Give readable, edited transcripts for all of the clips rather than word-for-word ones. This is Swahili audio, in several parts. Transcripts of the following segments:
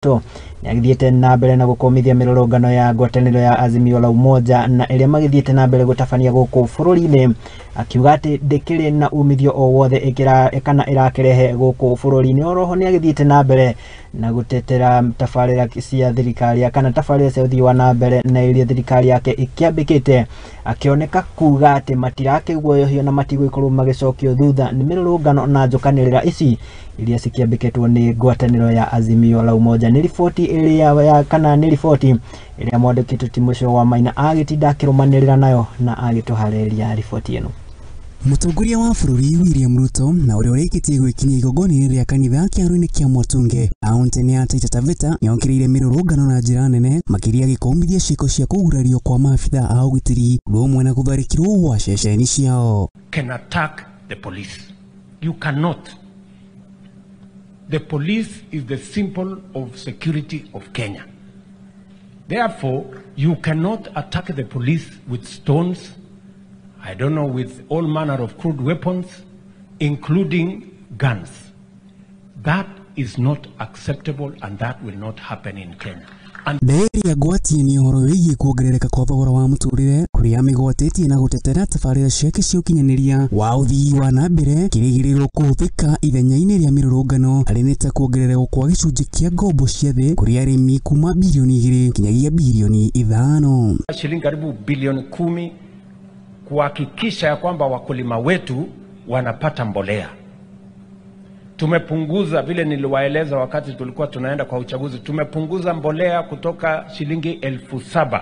Ruto nĩagithiĩte na mbere na gũkomithia mirurungano ya ngwatanĩro ya Azimio la Umoja na ĩrĩa magithiĩte na mbere gũtabania gũkũ bũrũri-inĩ, akiuga atĩ ndĩkĩrĩ na umithio o wothe kana ĩrakerehe gũkũ bũrũri-inĩ. Oroho nĩagithiĩte na mbere na gũtetera tabarira cia thirikari kana tabarira cia ũthii wa na mbere na iria thirikari yake ĩkĩambĩkĩte, akĩoneka kuga atĩ matirakĩguoyohio na matigũikorwo magĩcokio thutha nĩ mirurungano na njokanĩrĩra ici iria cikĩambĩkĩtwo nĩ ngwatanĩro ya Azimio la Umoja. Nĩ riboti ĩrĩa mwandĩki Timothy wa Maina agĩtinda akĩrũmanĩrĩra nayo na agĩtũharĩria riboti ĩno. Mutongoria wa bururi William Ruto na ũrĩa ũrĩkĩtie gwĩkinyia igongona rĩa kanitha kĩharo-inĩ kĩa Mwatunge kaunti-inĩ ya Taita Taveta nĩongereire mirurungano na njira nene makĩria gĩkomithia ciĩko cia kũgurario kwa maabitha a ũgitĩri ũndũ ũmwe na gũtharĩkĩrwo gwa ceceni ciao. Can attack the police. You cannot. The police is the symbol of security of Kenya. Therefore, you cannot attack the police with stones, I don't know, with all manner of crude weapons, including guns. That is not acceptable and that will not happen in Kenya. Ndĩrĩa gwatie nĩ ũhoro wĩgiĩ kuongerereka kwa thogora wa mutrurera kũrĩa mĩgwatĩtie na gũtetera tabarĩra ciake cia ũkinyanĩria wa ũthii wa na mbere kĩrĩgĩrĩrwo kũhũthĩka ithenya-inĩ rĩa mirurungano harĩ nĩ ta kuongererwo kwa gĩcunjĩ kĩa ngombo cia thĩ kũrĩ arimi kuma bilioni 2 kinyagia bilioni 5. Shilingi karibu bilioni 10 kuhakikisha ya kwamba wakulima wetu wanapata mbolea. Tumepunguza, vile niliwaeleza wakati tulikuwa tunaenda kwa uchaguzi, tumepunguza mbolea kutoka shilingi 7,000.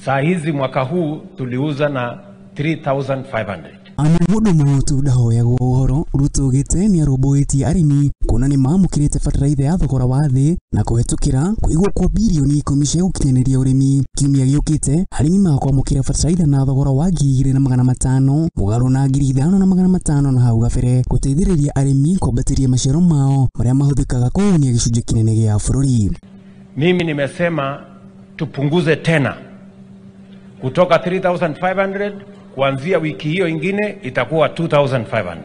Saa hizi mwaka huu tuliuza na 3,500. Ana mũndũ mũtu ndahoyagwo ũhoro Ruto gĩte nĩ arũmbũĩtie arimi kuona nĩ mamũkĩrĩte bataraitha ya thogora wa thĩ na kũhetũkĩra kũigwo kwa bilioni 10 cia gũkinyanĩria ũrĩmi. Kiumia gĩũkĩte arĩmi makwamũkĩra bataraitha na thogora wa 2,500 mũgarũ na 5,500 na hau gabere gũteithĩrĩria arĩmi kwambatĩria maciaro mao marĩa mahũthĩkaga kũhũnia gĩcunjĩ kĩnene gĩa bũrũri. Mimi nimesema tupunguze tena kutoka 3,500, kuanzia wiki hiyo ingine itakuwa 2,500.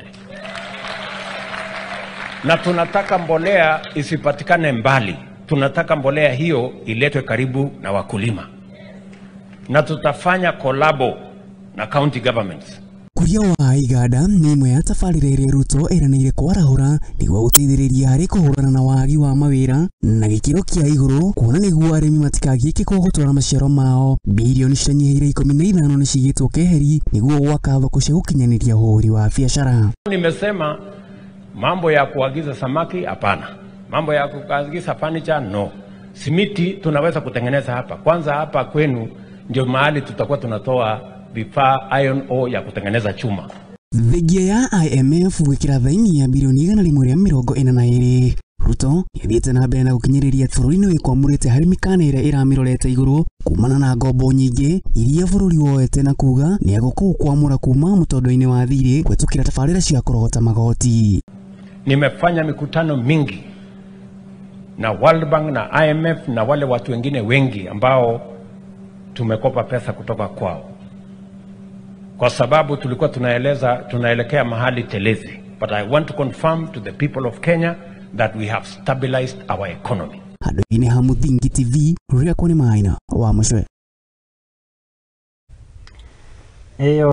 Na tunataka mbolea isipatikane mbali. Tunataka mbolea hiyo iletwe karibu na wakulima. Na tutafanya kolabo na county governments. Kuria wa iganda nĩ imwe ya tabarĩra ĩrĩa Ruto eranĩire kwarahũra nĩguo gũteithĩrĩria harĩ kũhũrana na wagi wa mawĩra na gĩkĩro kĩa igũrũ kuona nĩguo arĩmi matikagiĩke gũtwara maciaro mao. Bilioni cianyihĩire 15 nĩ cigĩtwo keheri nĩguo gwaka thoko cia gũkinyanĩria ũhũri wa biacara. Nimesema mambo ya kuagiza samaki hapana. Mambo ya kuagiza furniture no. Simiti tunaweza kutengeneza hapa. Kwanza hapa kwenu ndio mahali tutakuwa tunatoa vifaa iron ore ya kutengeneza chuma. Thengia ya IMF gwĩkĩra thaini ya bilioni 142. Ruto nĩathiĩte na mbere na gũkinyĩrĩria bũrũri-inĩ wĩkwamũrĩte harĩ mĩkana ĩrĩa ĩramirorete igũrũ kumana na ngombo nyingĩ iria bũrũri woete na kuga nĩ agũkwamũra kuma mũtondo-inĩ wa thirĩ kũhetũkĩra tabarĩra cia kũrogota magoti. Nimefanya mikutano mingi na World Bank na IMF na wale watu wengine wengi ambao tumekopa pesa kutoka kwao, kwa sababu tulikuwa tunaelekea mahali telezi. But I want to confirm to the people of Kenya that we have stabilized our economy. Handũ-inĩ ha Muthingi TV, rũrĩa kwani Maina wa Mũcwe.